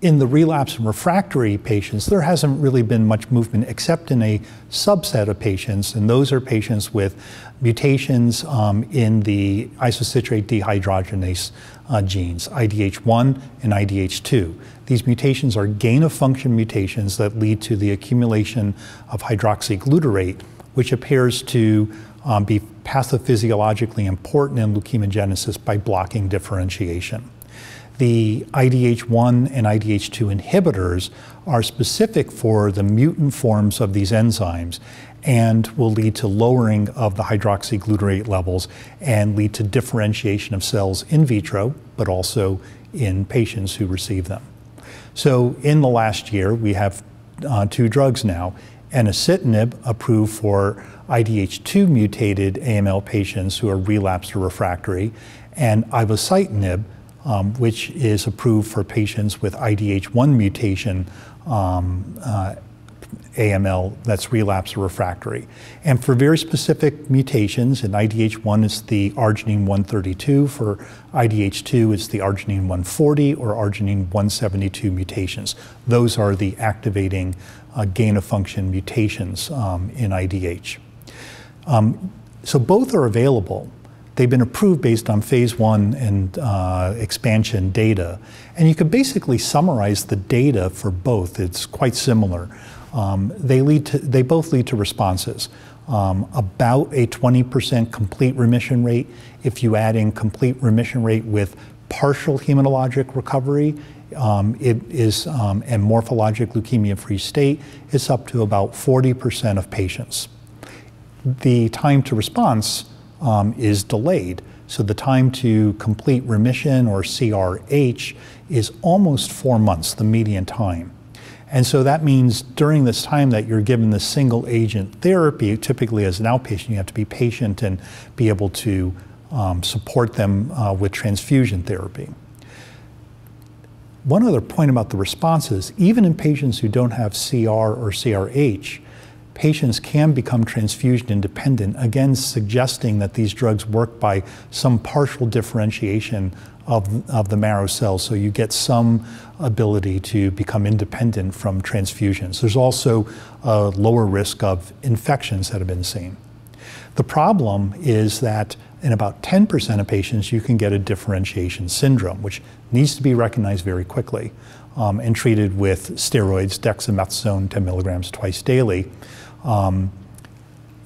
In the relapse and refractory patients, there hasn't really been much movement except in a subset of patients, and those are patients with mutations in the isocitrate dehydrogenase genes, IDH1 and IDH2. These mutations are gain-of-function mutations that lead to the accumulation of hydroxyglutarate, which appears to be pathophysiologically important in leukemogenesis by blocking differentiation. The IDH1 and IDH2 inhibitors are specific for the mutant forms of these enzymes and will lead to lowering of the hydroxyglutarate levels and lead to differentiation of cells in vitro, but also in patients who receive them. So in the last year, we have 2 drugs now, enasidenib approved for IDH2 mutated AML patients who are relapsed or refractory, and ivosidenib, which is approved for patients with IDH1 mutation AML that's relapsed or refractory. And for very specific mutations, in IDH1 it's the arginine 132, for IDH2 it's the arginine 140 or arginine 172 mutations. Those are the activating gain-of-function mutations in IDH. So both are available. They've been approved based on phase 1 and expansion data. And you could basically summarize the data for both. It's quite similar. They both lead to responses. About a 20% complete remission rate. If you add in complete remission rate with partial hematologic recovery, it is, and morphologic leukemia-free state, it's up to about 40% of patients. The time to response is delayed. So the time to complete remission, or CRH, is almost 4 months, the median time. And so that means during this time that you're given the single agent therapy, typically as an outpatient, you have to be patient and be able to support them with transfusion therapy. One other point about the responses, even in patients who don't have CR or CRH, patients can become transfusion independent, again suggesting that these drugs work by some partial differentiation of the marrow cells, so you get some ability to become independent from transfusions. There's also a lower risk of infections that have been seen. The problem is that in about 10% of patients you can get a differentiation syndrome, which needs to be recognized very quickly and treated with steroids, dexamethasone 10 milligrams twice daily.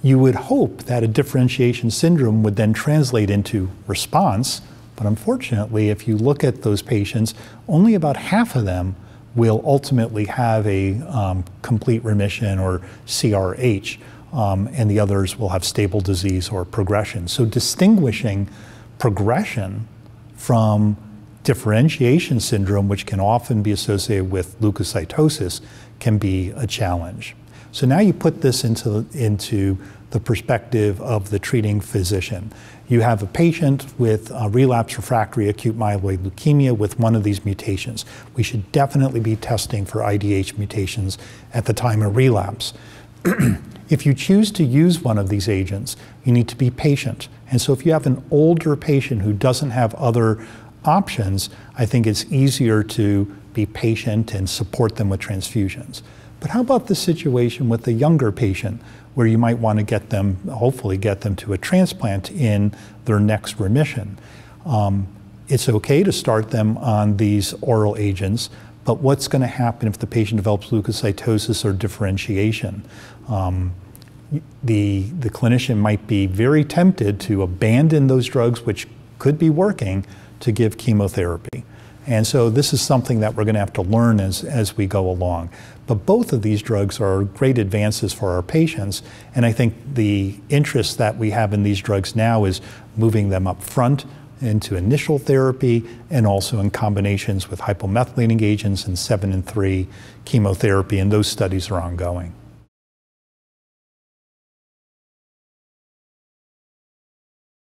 You would hope that a differentiation syndrome would then translate into response, but unfortunately, if you look at those patients, only about half of them will ultimately have a complete remission or CRH, and the others will have stable disease or progression. So distinguishing progression from differentiation syndrome, which can often be associated with leukocytosis, can be a challenge. So now you put this into the perspective of the treating physician. You have a patient with relapsed refractory acute myeloid leukemia with one of these mutations. We should definitely be testing for IDH mutations at the time of relapse. If you choose to use one of these agents, you need to be patient. And so if you have an older patient who doesn't have other options, I think it's easier to be patient and support them with transfusions. But how about the situation with a younger patient where you might want to get them, hopefully get them to a transplant in their next remission? It's okay to start them on these oral agents, but what's going to happen if the patient develops leukocytosis or differentiation? The clinician might be very tempted to abandon those drugs, which could be working, to give chemotherapy. And so this is something that we're going to have to learn as we go along. But both of these drugs are great advances for our patients, and I think the interest that we have in these drugs now is moving them up front into initial therapy and also in combinations with hypomethylating agents and 7 and 3 chemotherapy, and those studies are ongoing.